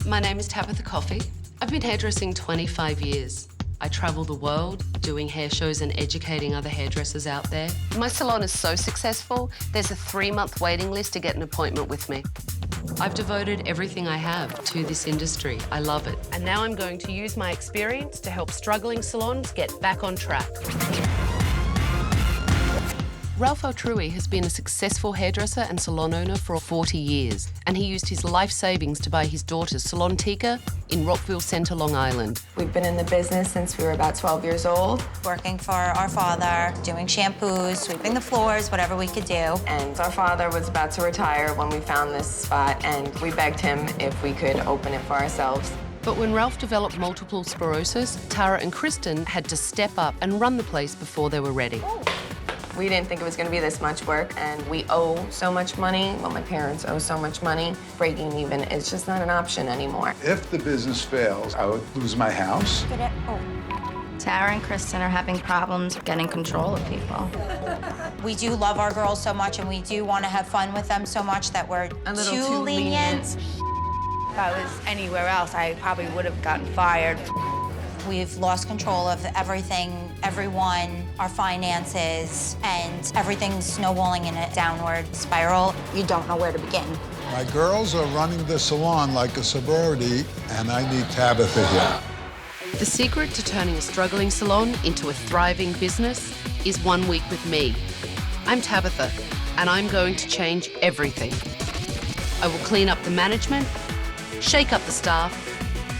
My name is Tabatha Coffey. I've been hairdressing 25 years. I travel the world doing hair shows and educating other hairdressers out there. My salon is so successful, there's a 3-month waiting list to get an appointment with me. I've devoted everything I have to this industry. I love it. And now I'm going to use my experience to help struggling salons get back on track. Ralph Altrui has been a successful hairdresser and salon owner for 40 years, and he used his life savings to buy his daughter's Salon Tika in Rockville Centre, Long Island. We've been in the business since we were about 12 years old. Working for our father, doing shampoos, sweeping the floors, whatever we could do. And our father was about to retire when we found this spot, and we begged him if we could open it for ourselves. But when Ralph developed multiple sclerosis, Tara and Kristen had to step up and run the place before they were ready. We didn't think it was going to be this much work, and we owe so much money. Well, my parents owe so much money. Breaking even is just not an option anymore. If the business fails, I would lose my house. Tara and Kristen are having problems getting control of people. We do love our girls so much, and we do want to have fun with them so much that we're A little too lenient. If I was anywhere else, I probably would have gotten fired. We've lost control of everything, everyone, our finances, and everything's snowballing in a downward spiral. You don't know where to begin. My girls are running the salon like a sorority, and I need Tabatha here. The secret to turning a struggling salon into a thriving business is 1 week with me. I'm Tabatha, and I'm going to change everything. I will clean up the management, shake up the staff,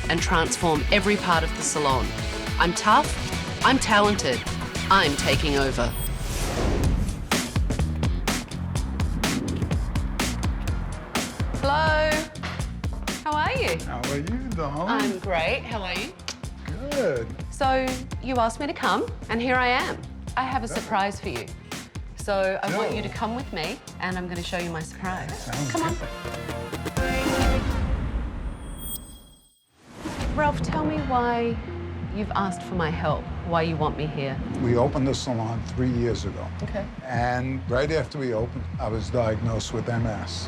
and transform every part of the salon. I'm tough, I'm talented, I'm taking over. Hello, how are you? How are you, darling? I'm great, how are you? Good. So, you asked me to come, and here I am. I have a surprise for you. So, I want you to come with me, and I'm gonna show you my surprise. Come on. Ralph, tell me why you've asked for my help, why you want me here. We opened the salon 3 years ago. Okay. And right after we opened, I was diagnosed with MS.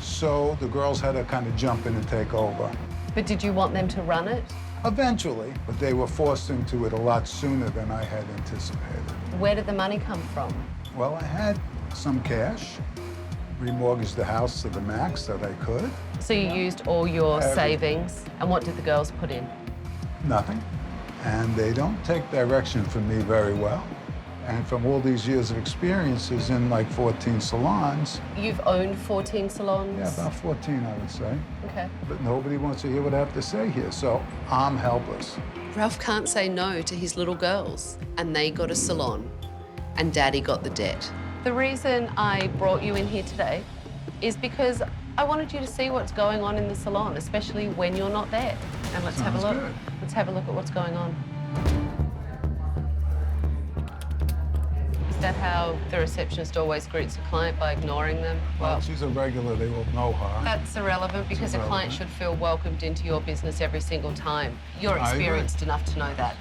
So the girls had to kind of jump in and take over. But did you want them to run it? Eventually, but they were forced into it a lot sooner than I had anticipated. Where did the money come from? Well, I had some cash, remortgaged the house to the max that I could. So you used all your savings, and what did the girls put in? Nothing. And they don't take direction from me very well. And from all these years of experiences in like 14 salons. You've owned 14 salons? Yeah, about 14, I would say. Okay. But nobody wants to hear what I have to say here, so I'm helpless. Ralph can't say no to his little girls, and they got a salon, and Daddy got the debt. The reason I brought you in here today is because I wanted you to see what's going on in the salon, especially when you're not there. And let's have a look. Good. Let's have a look at what's going on. Is that how the receptionist always greets a client, by ignoring them? Well, she's a regular, they will know her. That's irrelevant because a client should feel welcomed into your business every single time. You're I agree. experienced enough to know that.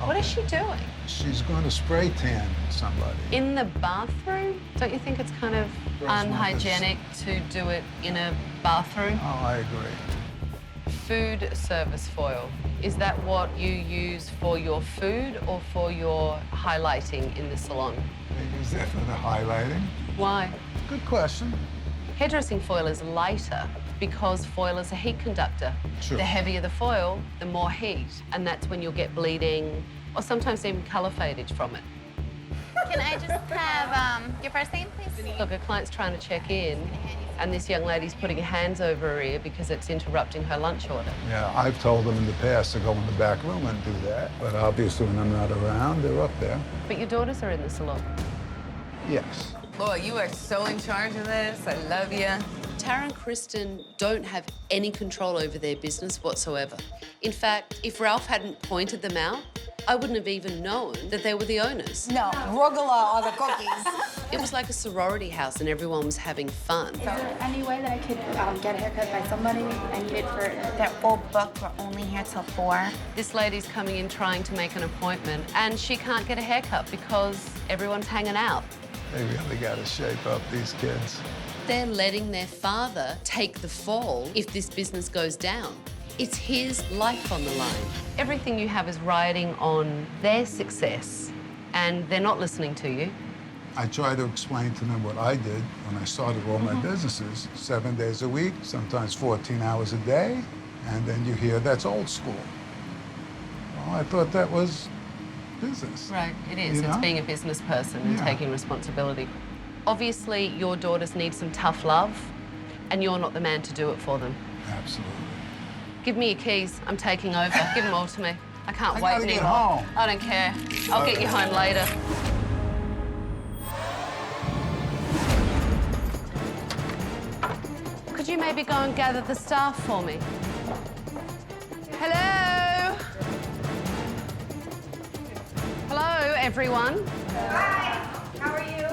What is she doing? She's going to spray tan somebody. In the bathroom? Don't you think it's kind of Girls want unhygienic to do it in a bathroom? Oh, I agree. Food service foil. Is that what you use for your food or for your highlighting in the salon? They use that for the highlighting. Why? Good question. Hairdressing foil is lighter because foil is a heat conductor. Sure. The heavier the foil, the more heat, and that's when you'll get bleeding or sometimes even colour fadage from it. Can I just have your first name, please? Look, a client's trying to check in, and this young lady's putting her hands over her ear because it's interrupting her lunch order. Yeah, I've told them in the past to go in the back room and do that, but obviously when I'm not around, they're up there. But your daughters are in the salon. Yes. Boy, you are so in charge of this. I love you. Tara and Kristen don't have any control over their business whatsoever. In fact, if Ralph hadn't pointed them out, I wouldn't have even known that they were the owners. No, arugula are the cookies. It was like a sorority house and everyone was having fun. Is there any way that I could get a haircut by somebody I needed for... They're all booked. We're only here till 4. This lady's coming in trying to make an appointment and she can't get a haircut because everyone's hanging out. They really got to shape up, these kids. they're letting their father take the fall if this business goes down. It's his life on the line. Everything you have is riding on their success, and they're not listening to you. I try to explain to them what I did when I started all my businesses, 7 days a week, sometimes 14 hours a day, and then you hear that's old school. Well, I thought that was business. Right, it is. You It's know? being a business person and Yeah. taking responsibility. Obviously, your daughters need some tough love, and you're not the man to do it for them. Absolutely. Give me your keys. I'm taking over. Give them all to me. I can't I wait gotta get anymore. home. I don't care. I'll get you home later. Could you maybe go and gather the staff for me? Hello? Hello, everyone. Hi, how are you?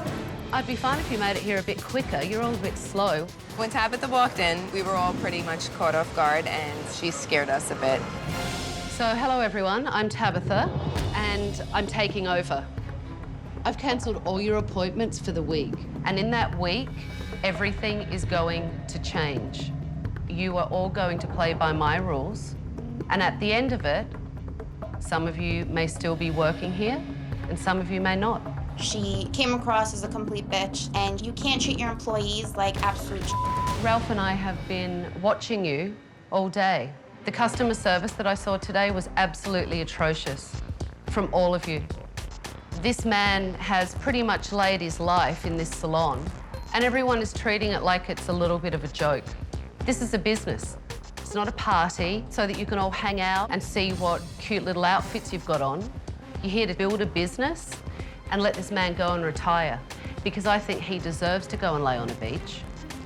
I'd be fine if you made it here a bit quicker. You're all a bit slow. When Tabatha walked in, we were all pretty much caught off guard, and she scared us a bit. So, hello everyone, I'm Tabatha, and I'm taking over. I've cancelled all your appointments for the week, and in that week, everything is going to change. You are all going to play by my rules, and at the end of it, some of you may still be working here, and some of you may not. She came across as a complete bitch, and you can't treat your employees like absolute Ralph and I have been watching you all day. The customer service that I saw today was absolutely atrocious from all of you. This man has pretty much laid his life in this salon, and everyone is treating it like it's a little bit of a joke. This is a business. It's not a party so that you can all hang out and see what cute little outfits you've got on. You're here to build a business and let this man go and retire, because I think he deserves to go and lay on a beach.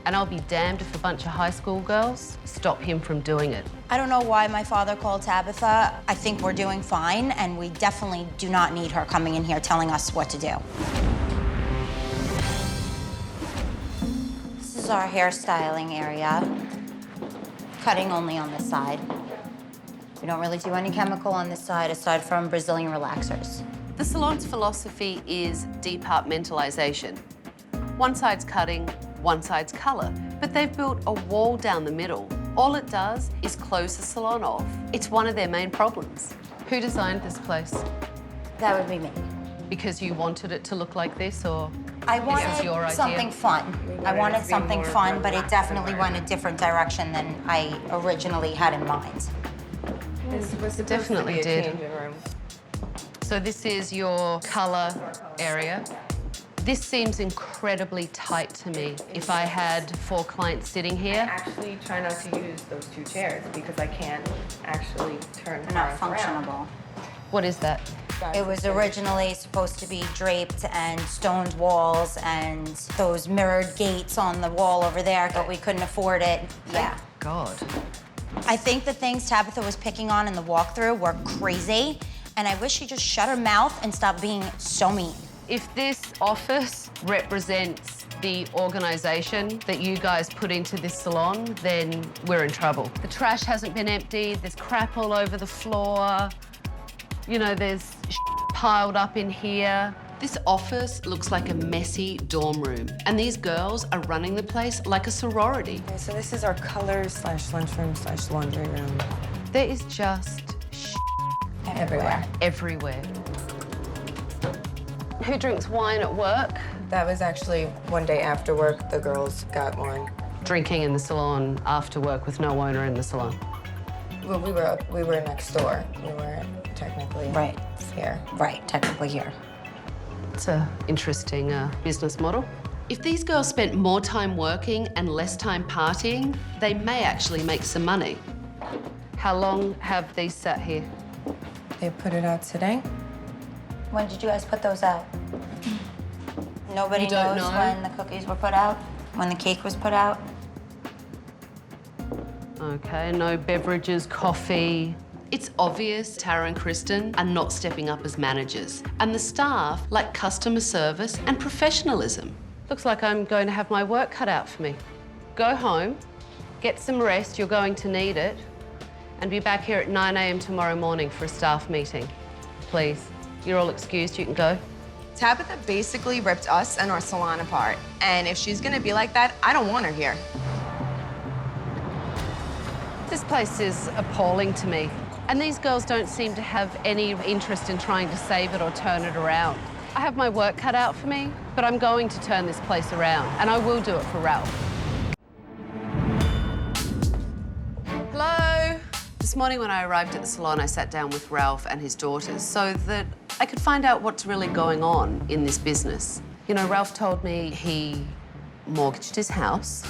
And I'll be damned if a bunch of high school girls stop him from doing it. I don't know why my father called Tabatha. I think we're doing fine, and we definitely do not need her coming in here telling us what to do. This is our hairstyling area. Cutting only on this side. We don't really do any chemical on this side aside from Brazilian relaxers. The salon's philosophy is departmentalization. One side's cutting, one side's color, but they've built a wall down the middle. All it does is close the salon off. It's one of their main problems. Who designed this place? That would be me. Because you wanted it to look like this, or I this is your wanted idea? something fun. I wanted something fun, but it definitely went a different direction than I originally had in mind. This was supposed Definitely to be a did. changing room. So this is your color area. This seems incredibly tight to me. If I had 4 clients sitting here, Actually, try not to use those 2 chairs because I can't actually turn They're not cars around. functionable. what is that? It was originally supposed to be draped and stoned walls and those mirrored gates on the wall over there, but we couldn't afford it. Yeah. God. I think the things Tabatha was picking on in the walkthrough were crazy, and I wish she just shut her mouth and stopped being so mean. If this office represents the organization that you guys put into this salon, then we're in trouble. The trash hasn't been emptied, there's crap all over the floor, you know, there's piled up in here. This office looks like a messy dorm room, and these girls are running the place like a sorority. Okay, so this is our colors/lunchroom/laundry room. There is just Everywhere. everywhere. Who drinks wine at work? That was actually one day after work, the girls got one. Drinking in the salon after work with no owner in the salon. Well, we were next door. We weren't technically Right. here. Right, technically here. It's an interesting business model. If these girls spent more time working and less time partying, they may actually make some money. How long have these sat here? They put it out today. When did you guys put those out? Nobody You don't knows know? when the cookies were put out? When the cake was put out? Okay, no beverages, coffee. It's obvious Tara and Kristen are not stepping up as managers, and the staff lack customer service and professionalism. Looks like I'm going to have my work cut out for me. Go home, get some rest, you're going to need it, and be back here at 9 a.m. tomorrow morning for a staff meeting. Please, you're all excused, you can go. Tabitha basically ripped us and our salon apart. And if she's gonna be like that, I don't want her here. This place is appalling to me. And these girls don't seem to have any interest in trying to save it or turn it around. I have my work cut out for me, but I'm going to turn this place around, and I will do it for Ralph. Hello? This morning when I arrived at the salon, I sat down with Ralph and his daughters so that I could find out what's really going on in this business. You know, Ralph told me he mortgaged his house,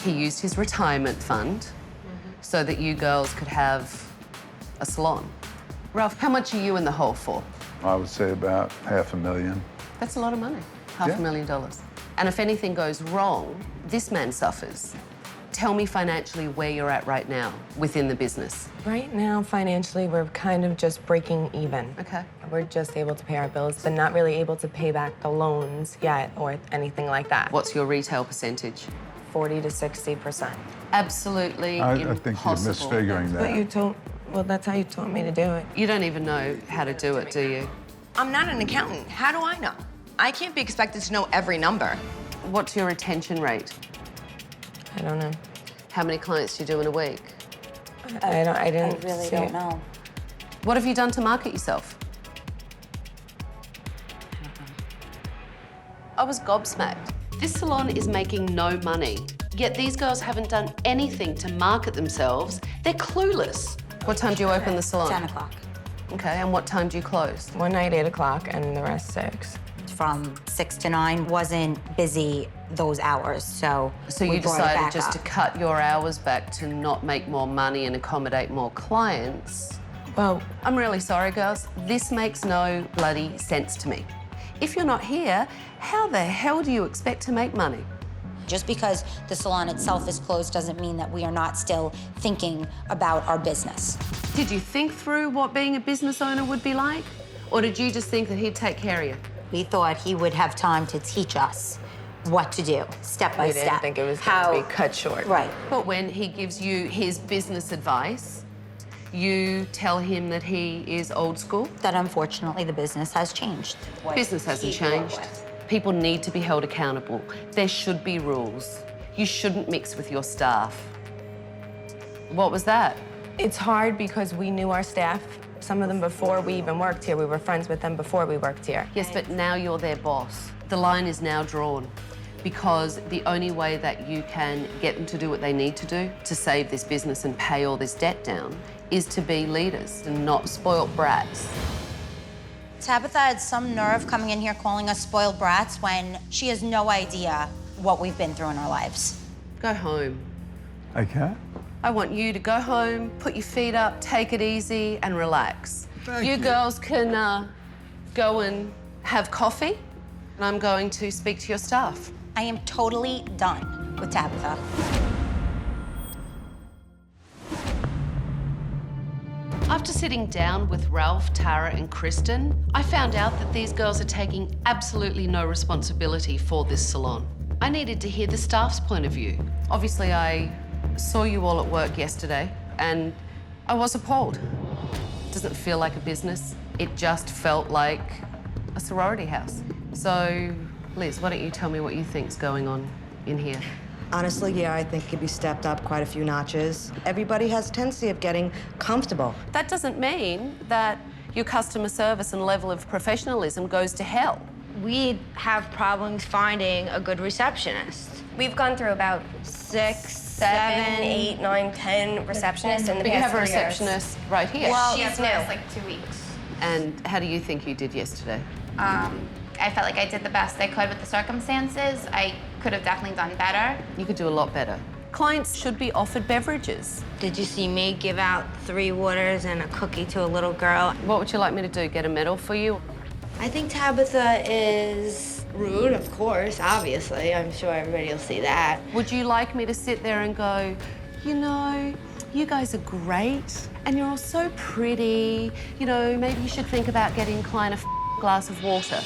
he used his retirement fund so that you girls could have a salon. Ralph, how much are you in the hole for? I would say about $500,000. That's a lot of money, $500,000. And if anything goes wrong, this man suffers. Tell me financially where you're at right now within the business. Right now, financially, we're kind of just breaking even. Okay. We're just able to pay our bills, but not really able to pay back the loans yet or anything like that. What's your retail percentage? 40 to 60%. Absolutely I impossible. think you're misfiguring that. But you told, well, that's how you taught me to do it. You don't even know how to do it, do you? I'm not an accountant. How do I know? I can't be expected to know every number. What's your retention rate? I don't know. How many clients do you do in a week? I didn't I really see don't it. know. What have you done to market yourself? I was gobsmacked. This salon is making no money, yet these girls haven't done anything to market themselves. They're clueless. What time do you open the salon? 10 o'clock. Okay, and what time do you close? One night, 8 o'clock, and the rest 6. From 6 to 9, wasn't busy those hours, so So we you brought it decided back just up. to cut your hours back to not make more money and accommodate more clients. Well, I'm really sorry, girls. This makes no bloody sense to me. If you're not here, how the hell do you expect to make money? Just because the salon itself is closed doesn't mean that we are not still thinking about our business. Did you think through what being a business owner would be like? Or did you just think that he'd take care of you? We thought he would have time to teach us what to do, step by we step. didn't think it was going to be cut short. Right. But when he gives you his business advice, you tell him that he is old school? That unfortunately the business has changed. Business hasn't changed. People need to be held accountable. There should be rules. You shouldn't mix with your staff. What was that? It's hard because we knew our staff, some of them before we even worked here. We were friends with them before we worked here. Yes, but now you're their boss. The line is now drawn because the only way that you can get them to do what they need to do to save this business and pay all this debt down is to be leaders and not spoilt brats. Tabitha had some nerve coming in here calling us spoiled brats when she has no idea what we've been through in our lives. Go home. Okay. I want you to go home, put your feet up, take it easy, and relax. Thank You you. girls can go and have coffee, and I'm going to speak to your staff. I am totally done with Tabitha. After sitting down with Ralph, Tara, and Kristen, I found out that these girls are taking absolutely no responsibility for this salon. I needed to hear the staff's point of view. Obviously, I saw you all at work yesterday, and I was appalled. It doesn't feel like a business. It just felt like a sorority house. So, Liz, why don't you tell me what you think's going on in here? Honestly, yeah, I think it could be stepped up quite a few notches. Everybody has a tendency of getting comfortable. That doesn't mean that your customer service and level of professionalism goes to hell. We have problems finding a good receptionist. We've gone through about 6, 7, 8, 9, 10 receptionists in the But you past have a 3 years. receptionist right here. Well, She's new. new. Like 2 weeks. And how do you think you did yesterday? I felt like I did the best I could with the circumstances. I could have definitely done better. You could do a lot better. Clients should be offered beverages. Did you see me give out 3 waters and a cookie to a little girl? What would you like me to do? Get a medal for you? I think Tabitha is rude, of course, obviously. I'm sure everybody will see that. Would you like me to sit there and go, you know, you guys are great and you're all so pretty. You know, maybe you should think about getting Klein a glass of water.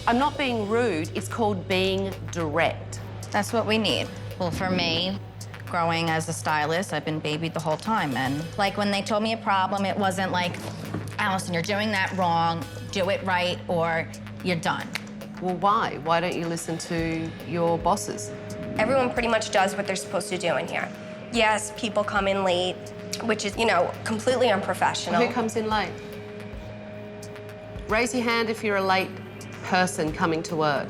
I'm not being rude, it's called being direct. That's what we need. Well, for me, growing as a stylist, I've been babied the whole time. And like when they told me a problem, it wasn't like, Allison, you're doing that wrong, do it right, or you're done. Well, why? Why don't you listen to your bosses? Everyone pretty much does what they're supposed to do in here. Yes, people come in late, which is, completely unprofessional. Who comes in late? Raise your hand if you're a late person coming to work.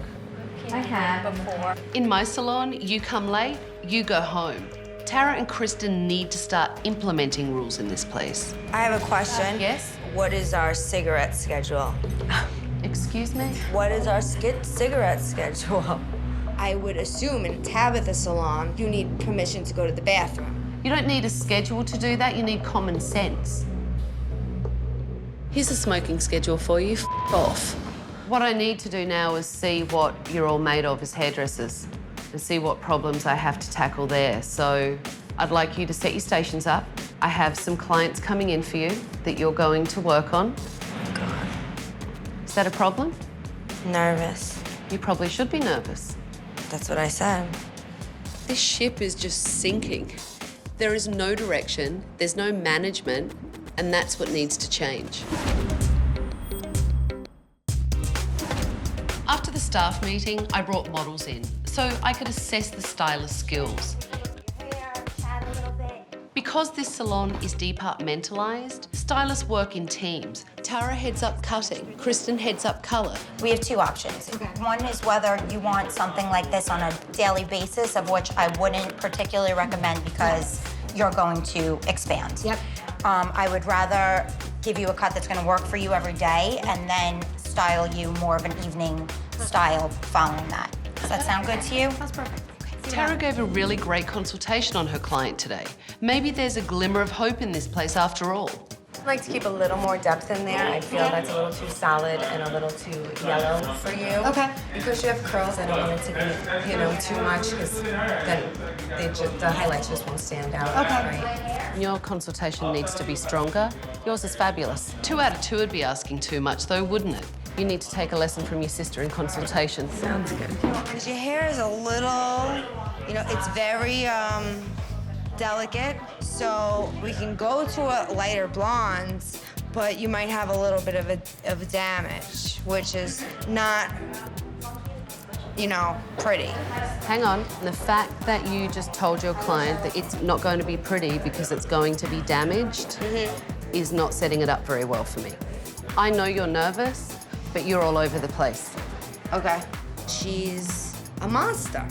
I have. Before. In my salon, you come late, you go home. Tara and Kristen need to start implementing rules in this place. I have a question. Yes? What is our cigarette schedule? Excuse me? What is our cigarette schedule? I would assume in Tabatha Salon, you need permission to go to the bathroom. You don't need a schedule to do that, you need common sense. Here's a smoking schedule for you, off. What I need to do now is see what you're all made of as hairdressers and see what problems I have to tackle there. So I'd like you to set your stations up. I have some clients coming in for you that you're going to work on. God. Is that a problem? Nervous. You probably should be nervous. That's what I said. This ship is just sinking. There is no direction, there's no management, and that's what needs to change. After the staff meeting, I brought models in so I could assess the stylist skills. Because this salon is departmentalised, stylists work in teams. Tara heads up cutting, Kristen heads up colour. We have two options. One is whether you want something like this on a daily basis, of which I wouldn't particularly recommend because you're going to expand. Yep. I would rather give you a cut that's going to work for you every day and then style you more of an evening style following that. Does that sound good to you? That's perfect. Tara gave a really great consultation on her client today. Maybe there's a glimmer of hope in this place after all. I'd like to keep a little more depth in there. I feel that's a little too solid and a little too yellow for you. Okay. Because you have curls, I don't want it to be, too much, because then the highlights just won't stand out. Okay. Right. Your consultation needs to be stronger. Yours is fabulous. 2 out of 2 would be asking too much, though, wouldn't it? You need to take a lesson from your sister in consultation. Sounds good. Because your hair is a little, it's very delicate. So we can go to a lighter blondes, but you might have a little bit of a damage, which is not, pretty. Hang on. The fact that you just told your client that it's not going to be pretty because it's going to be damaged is not setting it up very well for me. I know you're nervous, but you're all over the place. Okay. She's a monster.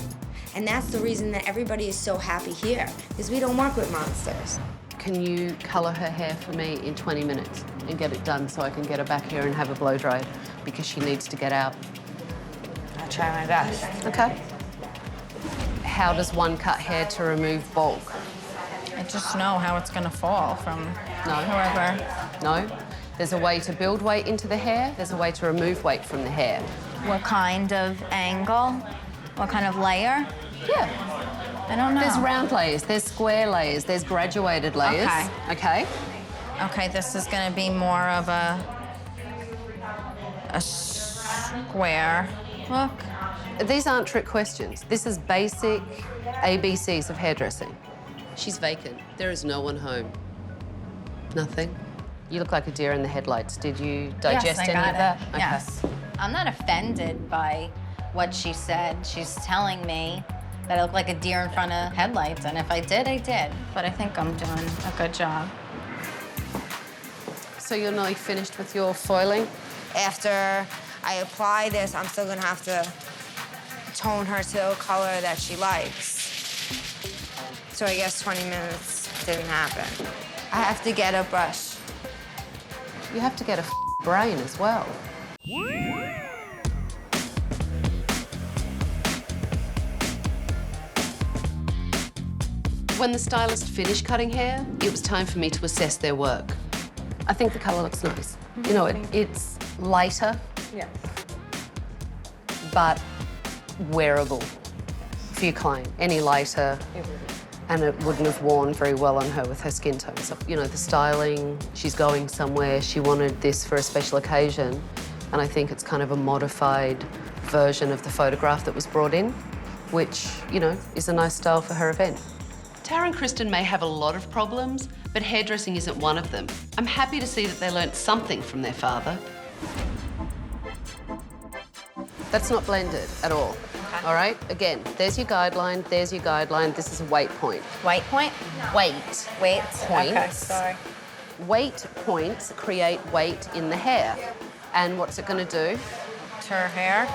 And that's the reason that everybody is so happy here, because we don't work with monsters. Can you colour her hair for me in 20 minutes and get it done so I can get her back here and have her blow dried because she needs to get out? I'll try my best. Okay. How does one cut hair to remove bulk? I just know how it's gonna fall from whoever. No. There's a way to build weight into the hair. There's a way to remove weight from the hair. What kind of angle? What kind of layer? Yeah. I don't know. There's round layers, there's square layers, there's graduated layers. Okay. Okay? Okay, this is gonna be more of a square look. These aren't trick questions. This is basic ABCs of hairdressing. She's vacant. There is no one home. Nothing. You look like a deer in the headlights. Did you digest Yes, I any got of that? it. Yes. I'm not offended by what she said. She's telling me that I look like a deer in front of headlights, and if I did, I did. But I think I'm doing a good job. So you're nearly finished with your foiling? After I apply this, I'm still gonna have to tone her to a color that she likes. So I guess 20 minutes didn't happen. I have to get a brush. You have to get a brain as well. When the stylist finished cutting hair, it was time for me to assess their work. I think the colour looks nice. It's lighter, Yes. but wearable for your client. Any lighter, and it wouldn't have worn very well on her with her skin tone. So, the styling, she's going somewhere, she wanted this for a special occasion, and I think it's kind of a modified version of the photograph that was brought in, which, is a nice style for her event. Tara and Kristen may have a lot of problems, but hairdressing isn't one of them. I'm happy to see that they learnt something from their father. That's not blended at all. Okay. All right? Again, there's your guideline, there's your guideline. This is a weight point. Weight point? Weight. Weight. Points. Okay, sorry. Weight points create weight in the hair. And what's it going to do? To her hair?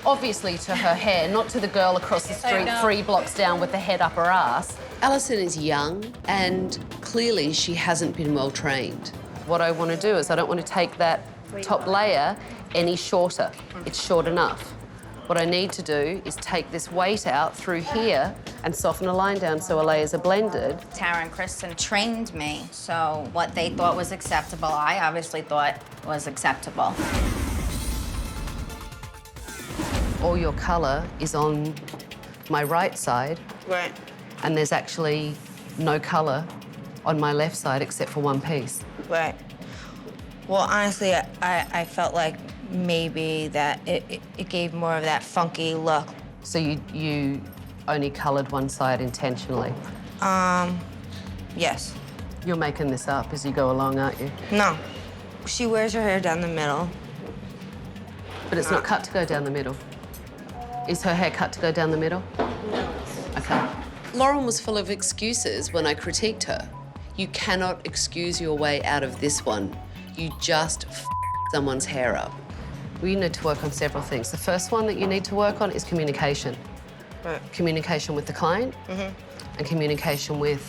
Obviously to her hair, not to the girl across the street 3 blocks down with the head up her ass. Alison is young and clearly she hasn't been well trained. What I want to do is I don't want to take that top layer any shorter. It's short enough. What I need to do is take this weight out through here and soften a line down so our layers are blended. Tara and Kristen trained me, so what they thought was acceptable, I obviously thought was acceptable. All your colour is on my right side. Right. And there's actually no colour on my left side except for one piece. Right. Well, honestly, I felt like maybe that it gave more of that funky look. So you only coloured one side intentionally? Yes. You're making this up as you go along, aren't you? No. She wears her hair down the middle. But it's not cut to go down the middle. Is her hair cut to go down the middle? No. Okay. Lauren was full of excuses when I critiqued her. You cannot excuse your way out of this one. You just someone's hair up. We need to work on several things. The first one that you need to work on is communication. Right. Communication with the client and communication with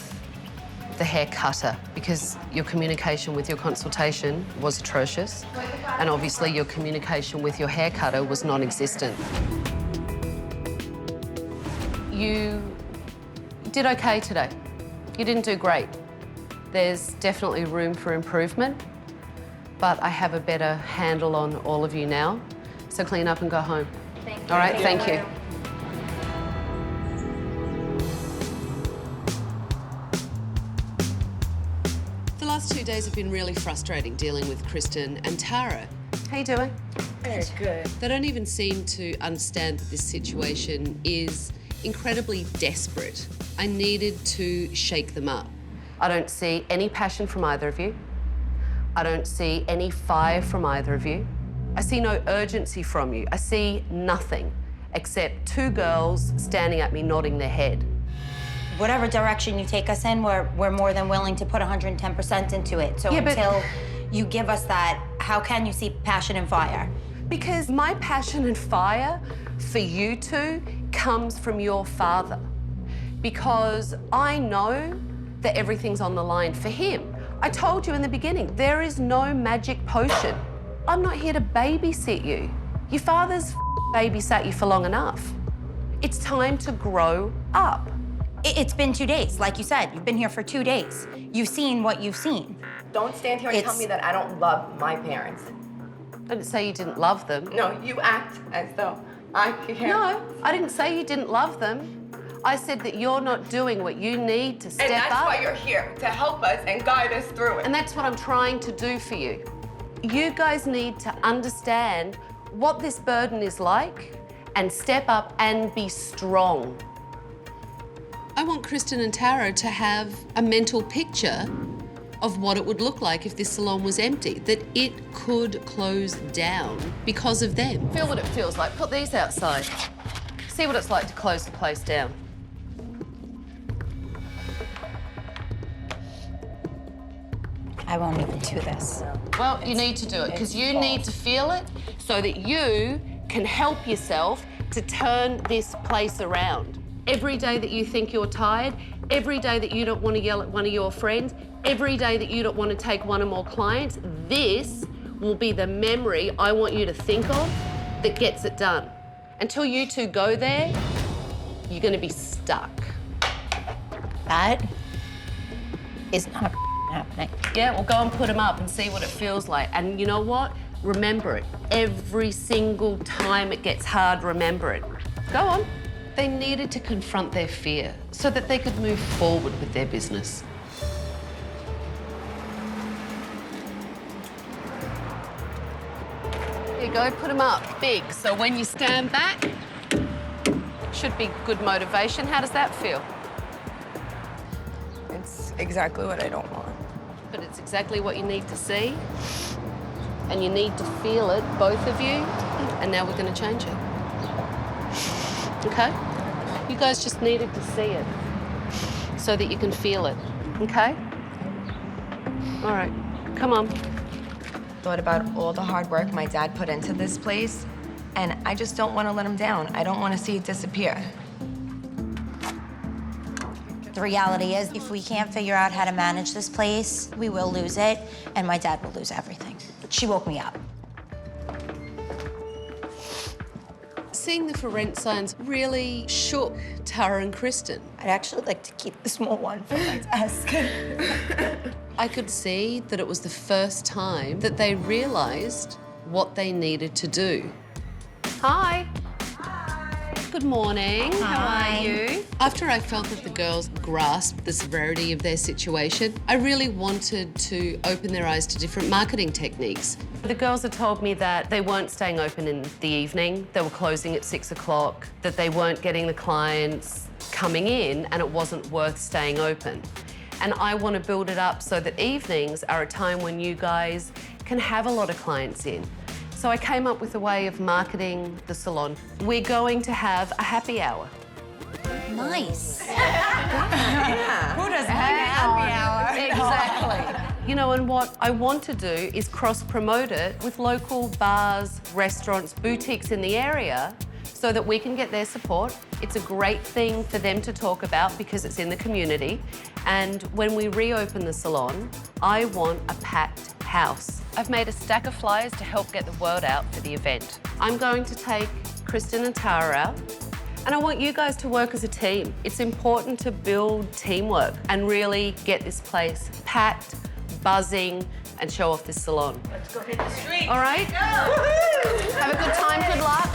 the hair cutter, because your communication with your consultation was atrocious, and obviously your communication with your hair cutter was non-existent. You did okay today. You didn't do great. There's definitely room for improvement, but I have a better handle on all of you now. So clean up and go home. Thank you. All right, thank you. The last 2 days have been really frustrating dealing with Kristen and Tara. How you doing? Good. They don't even seem to understand that this situation is incredibly desperate. I needed to shake them up. I don't see any passion from either of you. I don't see any fire from either of you. I see no urgency from you. I see nothing except 2 girls standing at me nodding their head. Whatever direction you take us in, we're more than willing to put 110% into it. So until you give us that, how can you see passion and fire? Because my passion and fire for you two comes from your father. Because I know that everything's on the line for him. I told you in the beginning, there is no magic potion. I'm not here to babysit you. Your father's babysat you for long enough. It's time to grow up. It's been 2 days, like you said. You've been here for 2 days. You've seen what you've seen. Don't stand here and tell me that I don't love my parents. I didn't say you didn't love them. No, you act as though I care. No, I didn't say you didn't love them. I said that you're not doing what you need to step up. And that's why you're here, to help us and guide us through it. And that's what I'm trying to do for you. You guys need to understand what this burden is like and step up and be strong. I want Kristen and Tara to have a mental picture of what it would look like if this salon was empty, that it could close down because of them. Feel what it feels like. Put these outside. See what it's like to close the place down. I won't even do this. Well, you need to do it because you need to feel it so that you can help yourself to turn this place around. Every day that you think you're tired, every day that you don't want to yell at one of your friends, every day that you don't want to take one or more clients, this will be the memory I want you to think of that gets it done. Until you two go there, you're going to be stuck. That is not happening. Yeah, well, go and put them up and see what it feels like. And you know what? Remember it. Every single time it gets hard, remember it. Go on. They needed to confront their fear so that they could move forward with their business. Here you go, put them up big. So when you stand back, should be good motivation. How does that feel? It's exactly what I don't want. But it's exactly what you need to see. And you need to feel it, both of you. And now we're going to change it. okay? You guys just needed to see it so that you can feel it, okay? All right, come on. Thought about all the hard work my dad put into this place, and I just don't want to let him down. I don't want to see it disappear. The reality is, if we can't figure out how to manage this place, we will lose it, and my dad will lose everything. She woke me up. Seeing the for rent signs really shook Tara and Kristen. I'd actually like to keep the small one for my desk. I could see that it was the first time that they realised what they needed to do. Hi. Good morning. Hi. How are you? After I felt that the girls grasped the severity of their situation, I really wanted to open their eyes to different marketing techniques. The girls had told me that they weren't staying open in the evening, they were closing at 6 o'clock, that they weren't getting the clients coming in and it wasn't worth staying open. And I want to build it up so that evenings are a time when you guys can have a lot of clients in. So I came up with a way of marketing the salon. We're going to have a happy hour. Nice. Yeah. Who doesn't like a happy hour? Exactly. You know, and what I want to do is cross-promote it with local bars, restaurants, boutiques in the area so that we can get their support. It's a great thing for them to talk about because it's in the community. And when we reopen the salon, I want a packed house. I've made a stack of flyers to help get the word out for the event. I'm going to take Kristen and Tara out, and I want you guys to work as a team. It's important to build teamwork and really get this place packed, buzzing, and show off this salon. Let's go hit the street. All right? Have a good time, good luck.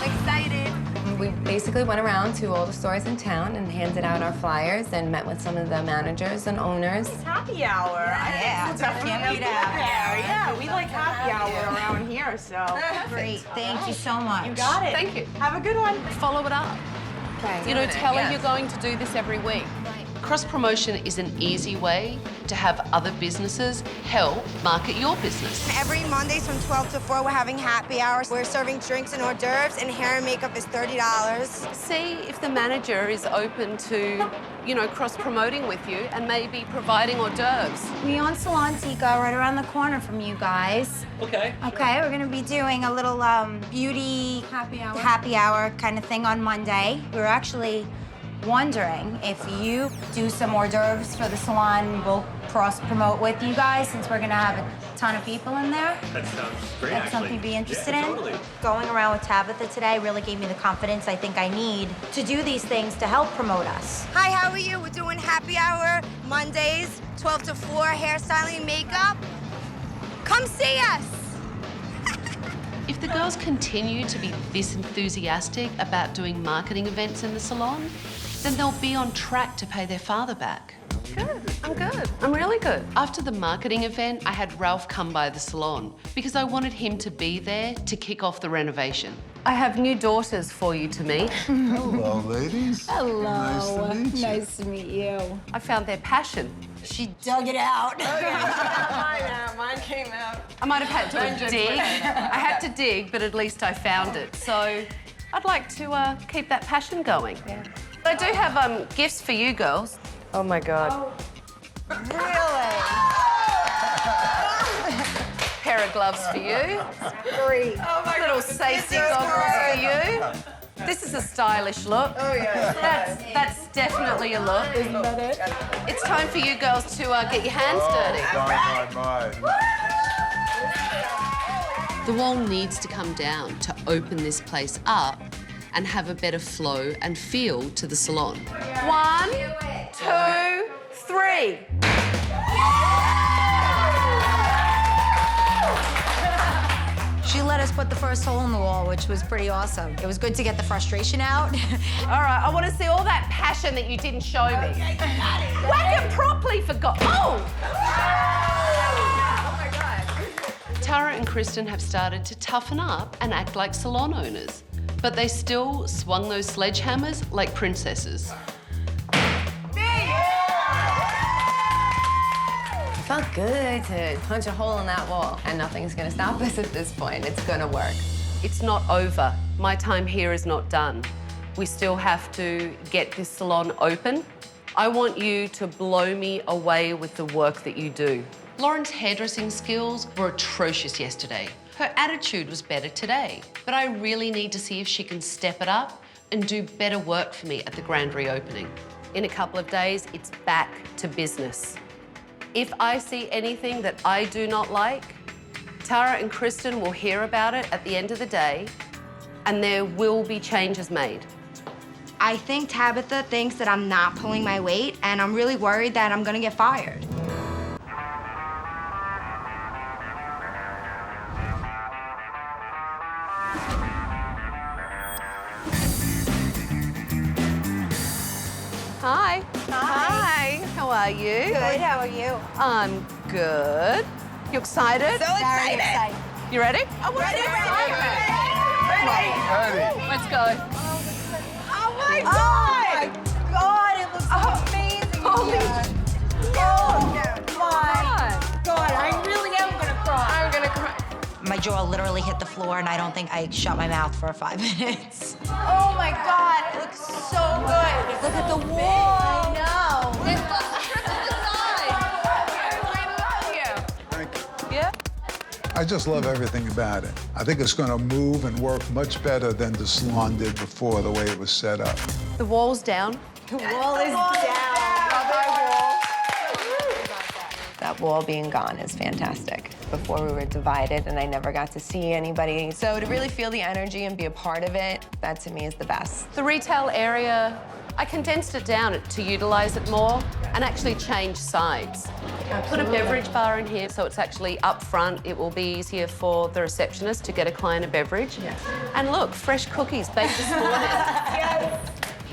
I'm excited. We basically went around to all the stores in town and handed out our flyers and met with some of the managers and owners. Happy hour. Yeah, I think we'll definitely can't beat happy hour. Yeah, we like happy hour around here, so. Great, thank you so much. You got it. Thank you. Have a good one. Follow it up. Okay. You know, tell her you're going to do this every week. Cross-promotion is an easy way to have other businesses help market your business. Every Mondays from 12 to 4, we're having happy hours. We're serving drinks and hors d'oeuvres, and hair and makeup is $30. See if the manager is open to, you know, cross-promoting with you and maybe providing hors d'oeuvres. We on Salon Tika, right around the corner from you guys. Okay. Okay, we're gonna be doing a little beauty happy hour kind of thing on Monday. We were actually wondering if you do some hors d'oeuvres for the salon, we'll cross-promote with you guys since we're gonna have a ton of people in there. That sounds great, That's actually. something you'd be interested Yeah, in? totally. Going around with Tabatha today really gave me the confidence I think I need to do these things to help promote us. Hi, how are you? We're doing happy hour Mondays, 12 to 4, hairstyling, makeup. Come see us. If the girls continue to be this enthusiastic about doing marketing events in the salon, then they'll be on track to pay their father back. Good, I'm good. I'm really good. After the marketing event, I had Ralph come by the salon because I wanted him to be there to kick off the renovation. I have new daughters for you to meet. Hello, ladies. Hello. Nice to meet you. Nice to meet you. I found their passion. She dug it out. Mine came out. I might have had to dig. I had to dig, but at least I found it. So I'd like to keep that passion going. Yeah. I do have gifts for you girls. Oh my God. Really? Pair of gloves for you. Great. Oh my Little God. safety goggles for you. This is a stylish look. Oh yeah. That's definitely a look. Isn't that it? It's time for you girls to get your hands dirty. My. The wall needs to come down to open this place up and have a better flow and feel to the salon. 1, 2, 3. She let us put the first hole in the wall, which was pretty awesome. It was good to get the frustration out. All right, I want to see all that passion that you didn't show me. Okay, you got it. Whack it properly, for God. Oh! Oh my God. Tara and Kristen have started to toughen up and act like salon owners, but they still swung those sledgehammers like princesses. It felt good to punch a hole in that wall, and nothing's gonna stop us at this point. It's gonna work. It's not over. My time here is not done. We still have to get this salon open. I want you to blow me away with the work that you do. Lauren's hairdressing skills were atrocious yesterday. Her attitude was better today. But I really need to see if she can step it up and do better work for me at the grand reopening. In a couple of days, it's back to business. If I see anything that I do not like, Tara and Kristen will hear about it at the end of the day, and there will be changes made. I think Tabatha thinks that I'm not pulling my weight, and I'm really worried that I'm gonna get fired. Hi. Hi. How are you? Good, how are you? I'm good. You excited? So excited. You ready? I'm ready. Let's go. Oh my God. God, it looks amazing. Oh my God. I really am gonna cry. I'm gonna cry. My jaw literally hit the floor, and I don't think I shut my mouth for 5 minutes. Oh my God. It looks so good. Look at the wall. I know. Thank you. Yeah? I just love everything about it. I think it's going to move and work much better than the salon did before, the way it was set up. The wall's down. The wall is down. That wall being gone is fantastic. Before we were divided and I never got to see anybody. So to really feel the energy and be a part of it, that to me is the best. The retail area, I condensed it down to utilize it more and actually change sides. I put a beverage bar in here so it's actually up front. It will be easier for the receptionist to get a client a beverage. Yeah. And look, fresh cookies baked this morning. Yes.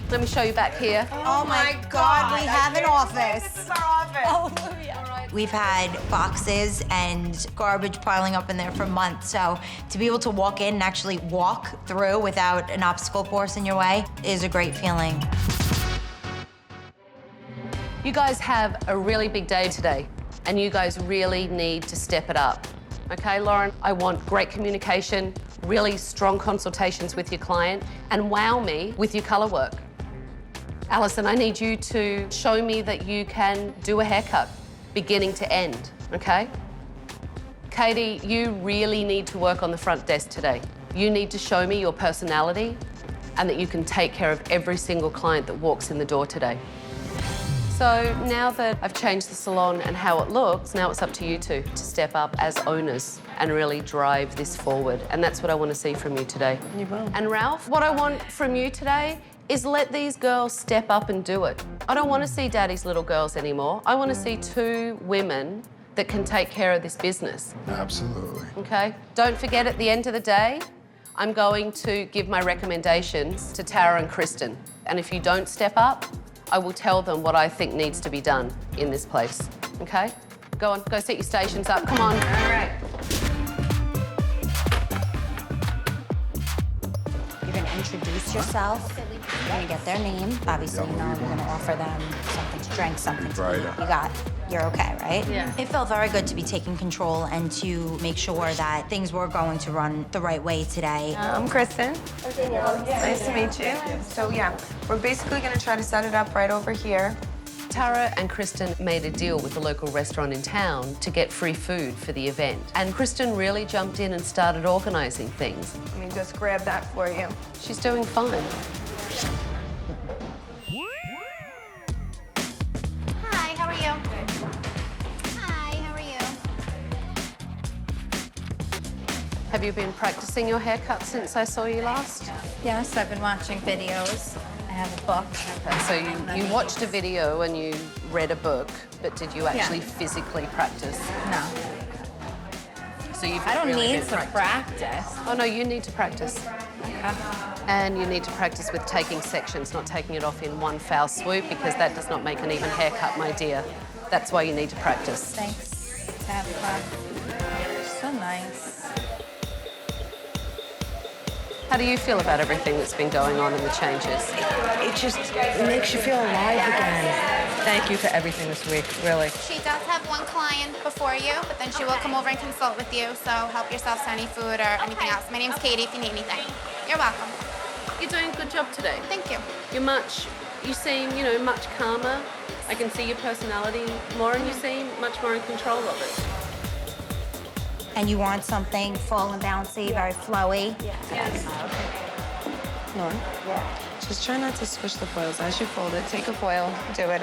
Let me show you back here. Oh my God, we have an office. This is our office. We've had boxes and garbage piling up in there for months, so to be able to walk in and actually walk through without an obstacle course in your way is a great feeling. You guys have a really big day today, and you guys really need to step it up. Okay, Lauren? I want great communication, really strong consultations with your client, and wow me with your color work. Alison, I need you to show me that you can do a haircut, beginning to end, okay? Katie, you really need to work on the front desk today. You need to show me your personality and that you can take care of every single client that walks in the door today. So now that I've changed the salon and how it looks, now it's up to you two to step up as owners and really drive this forward. And that's what I want to see from you today. You will. And Ralph, what I want from you today is let these girls step up and do it. I don't want to see daddy's little girls anymore. I want to see 2 women that can take care of this business. Absolutely. Okay? Don't forget, at the end of the day, I'm going to give my recommendations to Tara and Kristen. And if you don't step up, I will tell them what I think needs to be done in this place. Okay? Go on, go set your stations up. Come on. All right. You're gonna introduce yourself. You're gonna get their name. Obviously, you know you're gonna offer them something to drink, something to eat. You're okay, right? Yeah. It felt very good to be taking control and to make sure that things were going to run the right way today. I'm Kristen. Nice to meet you. So yeah, we're basically gonna try to set it up right over here. Tara and Kristen made a deal with a local restaurant in town to get free food for the event. And Kristen really jumped in and started organising things. Let me just grab that for you. She's doing fine. Hi, how are you? Hi, how are you? Have you been practicing your haircut since I saw you last? Yes, I've been watching videos. I have a book. Okay, so you watched a video and you read a book, but did you actually physically practice? No. So you've I don't really need been to practice. Oh no, you need to practice. Okay. And you need to practice with taking sections, not taking it off in one foul swoop, because that does not make an even haircut, my dear. That's why you need to practice. Thanks, Tabatha. So nice. How do you feel about everything that's been going on and the changes? It just makes you feel alive again. Thank you for everything this week, really. She does have one client before you, but then she will come over and consult with you, so help yourself to any food or anything else. My name's Katie if you need anything. You're welcome. You're doing a good job today. Thank you. You seem, you know, much calmer. I can see your personality more and you seem much more in control of it. And you want something full and bouncy, very flowy? Yes. Lauren? Yeah. Just try not to squish the foils. As you fold it, take a foil, do it,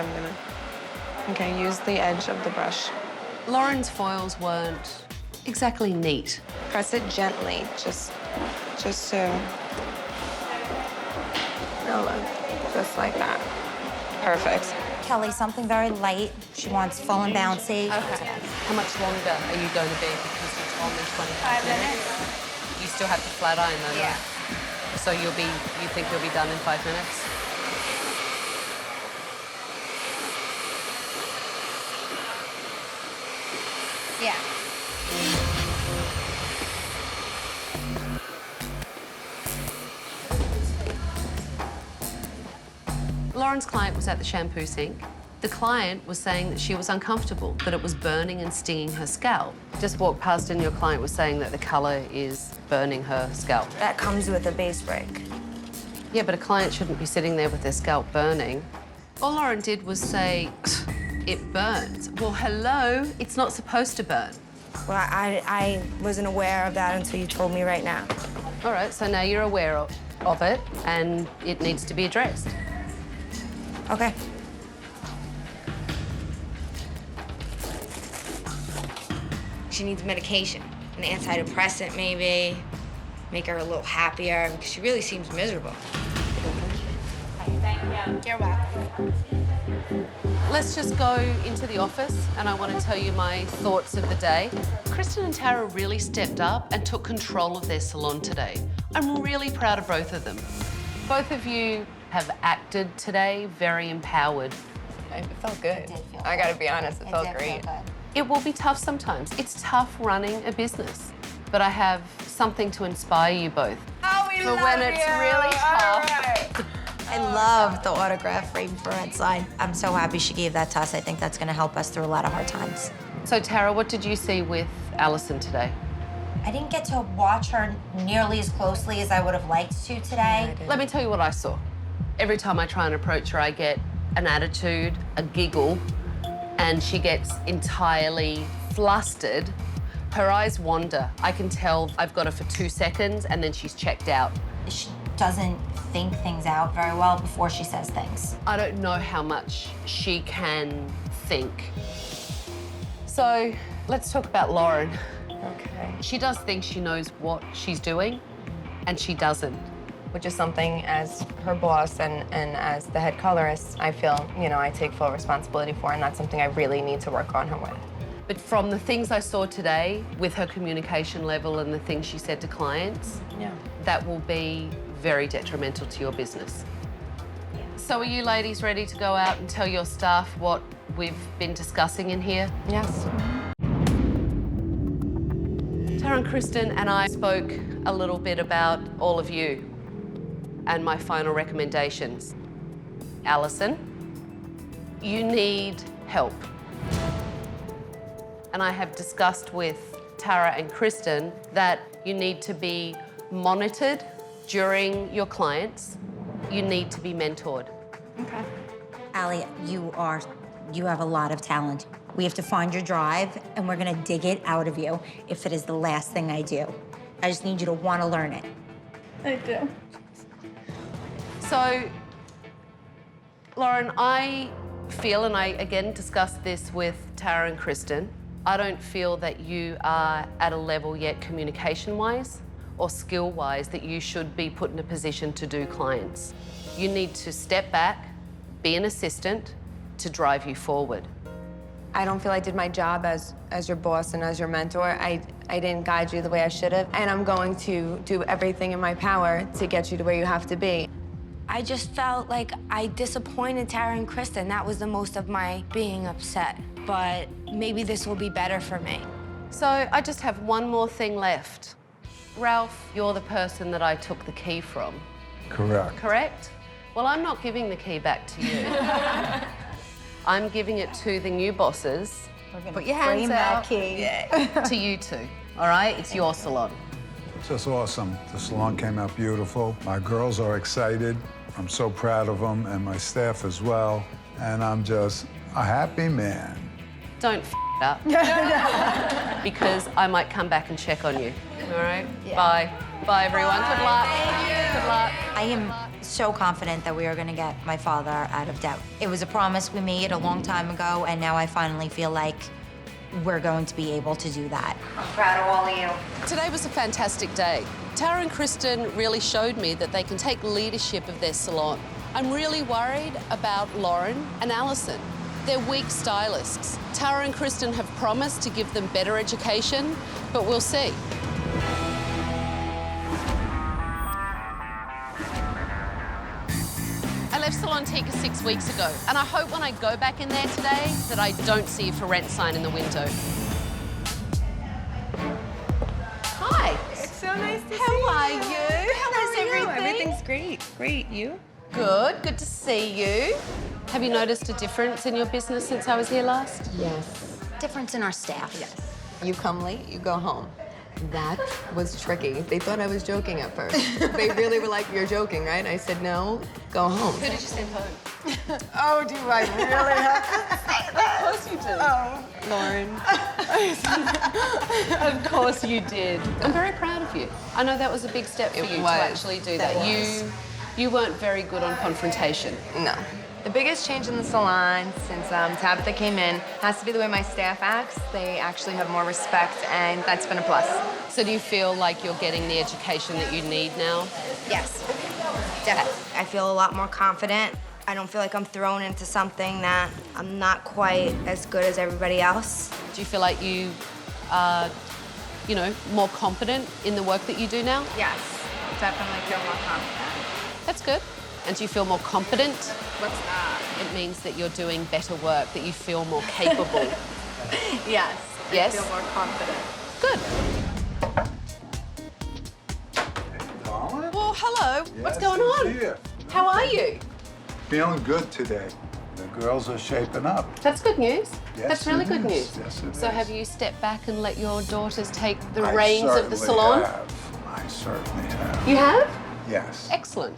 Okay, use the edge of the brush. Lauren's foils weren't exactly neat. Press it gently, just to, just like that. Perfect. Kelly, something very light. She wants full and bouncy. Okay. How much longer are you going to be? Because you told me 25 minutes. You still have to flat iron though, Yeah. right? So you think you'll be done in 5 minutes? Yeah. Lauren's client was at the shampoo sink. The client was saying that she was uncomfortable, that it was burning and stinging her scalp. Just walked past and your client was saying that the colour is burning her scalp. That comes with a base break. Yeah, but a client shouldn't be sitting there with their scalp burning. All Lauren did was say, it burns. Well, hello, it's not supposed to burn. Well, I wasn't aware of that until you told me right now. All right, so now you're aware of it and it needs to be addressed. Okay. She needs medication, an antidepressant maybe, make her a little happier because she really seems miserable. Thank you. You're welcome. Let's just go into the office and I want to tell you my thoughts of the day. Kristen and Tara really stepped up and took control of their salon today. I'm really proud of both of them. Both of you have acted today very empowered. It felt good. It did feel I gotta be honest, it felt did feel great. good. It will be tough sometimes. It's tough running a business. But I have something to inspire you both. Oh, we For when it's really tough. I love the autograph frame for Red Sign. I'm so happy she gave that to us. I think that's gonna help us through a lot of hard times. So Tara, what did you see with Alison today? I didn't get to watch her nearly as closely as I would have liked to today. Let me tell you what I saw. Every time I try and approach her, I get an attitude, a giggle, and she gets entirely flustered. Her eyes wander. I can tell I've got her for 2 seconds and then she's checked out. She doesn't think things out very well before she says things. I don't know how much she can think. So let's talk about Lauren. Okay. She does think she knows what she's doing, and she doesn't. Which is something, as her boss and as the head colorist, I feel, I take full responsibility for, and that's something I really need to work on her with. But from the things I saw today, with her communication level and the things she said to clients, that will be very detrimental to your business. So are you ladies ready to go out and tell your staff what we've been discussing in here? Yes. Tara and Kristen and I spoke a little bit about all of you and my final recommendations. Alison, you need help. And I have discussed with Tara and Kristen that you need to be monitored during your clients. You need to be mentored. Okay. Allie, you have a lot of talent. We have to find your drive, and we're gonna dig it out of you if it is the last thing I do. I just need you to want to learn it. I do. So, Lauren, I feel, and I again discussed this with Tara and Kristen, I don't feel that you are at a level yet communication-wise or skill-wise that you should be put in a position to do clients. You need to step back, be an assistant to drive you forward. I don't feel I did my job as your boss and as your mentor. I didn't guide you the way I should have, and I'm going to do everything in my power to get you to where you have to be. I just felt like I disappointed Tara and Kristen. That was the most of my being upset. But maybe this will be better for me. So I just have one more thing left. Ralph, you're the person that I took the key from. Correct. Correct? Well, I'm not giving the key back to you. I'm giving it to the new bosses. Put your hands out. Key. To you two, all right? It's your salon. It's just awesome. The salon came out beautiful. My girls are excited. I'm so proud of them, and my staff as well. And I'm just a happy man. Don't f it up. Because I might come back and check on you. All right? Yeah. Bye. Bye, everyone. Bye. Good luck. Good luck. I am so confident that we are going to get my father out of debt. It was a promise we made a long time ago, and now I finally feel like we're going to be able to do that. I'm proud of all of you. Today was a fantastic day. Tara and Kristen really showed me that they can take leadership of their salon. I'm really worried about Lauren and Alison. They're weak stylists. Tara and Kristen have promised to give them better education, but we'll see. I left Salon Tika 6 weeks ago, and I hope when I go back in there today that I don't see a for rent sign in the window. Hi. It's so nice to see you. How are you? How's everything? Everything's great. Great. You? Good. Good to see you. Have you noticed a difference in your business since I was here last? Yes. Difference in our staff. Yes. You come late, you go home. That was tricky. They thought I was joking at first. They really were like, you're joking, right? I said, no, go home. Who did you send home? Oh, do I really have to say that? Of course you did. Oh, Lauren. Of course you did. I'm very proud of you. I know that was a big step for you to actually do that. You weren't very good on confrontation. No. The biggest change in the salon since Tabatha came in has to be the way my staff acts. They actually have more respect, and that's been a plus. So do you feel like you're getting the education that you need now? Yes, definitely. I feel a lot more confident. I don't feel like I'm thrown into something that I'm not quite as good as everybody else. Do you feel like you are, more confident in the work that you do now? Yes, definitely feel more confident. That's good. And do you feel more confident? What's that? It means that you're doing better work, that you feel more capable. Yes. Yes? I feel more confident. Good. Darling? Well, hello. What's Yes, going on? I'm here. How are you? Feeling good today. The girls are shaping up. That's good news. Yes, That's really it good is. news. Yes, it so is. have you stepped back and let your daughters take the I reins of the certainly salon? I certainly have. You have? Yes. Excellent.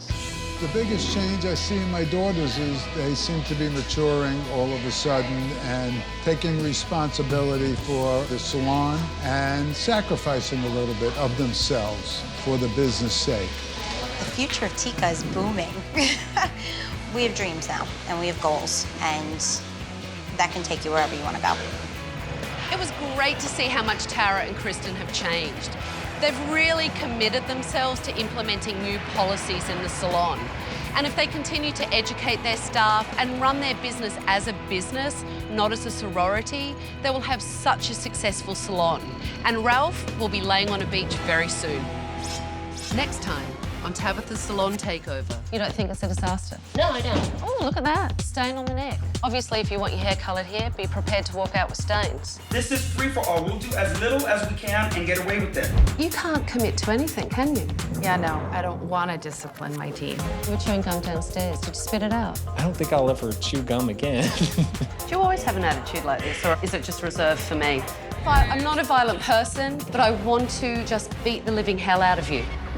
The biggest change I see in my daughters is they seem to be maturing all of a sudden and taking responsibility for the salon and sacrificing a little bit of themselves for the business sake. The future of Tika is booming. We have dreams now, and we have goals, and that can take you wherever you want to go. It was great to see how much Tara and Kristen have changed. They've really committed themselves to implementing new policies in the salon. And if they continue to educate their staff and run their business as a business, not as a sorority, they will have such a successful salon. And Ralph will be laying on a beach very soon. Next time on Tabatha's Salon Takeover. You don't think it's a disaster? No, I don't. Oh, look at that, stain on the neck. Obviously, if you want your hair coloured here, be prepared to walk out with stains. This is free for all. We'll do as little as we can and get away with it. You can't commit to anything, can you? Yeah, no, I don't want to discipline my teeth. You were chewing gum downstairs. Did you spit it out? I don't think I'll ever chew gum again. Do you always have an attitude like this, or is it just reserved for me? I'm not a violent person, but I want to just beat the living hell out of you.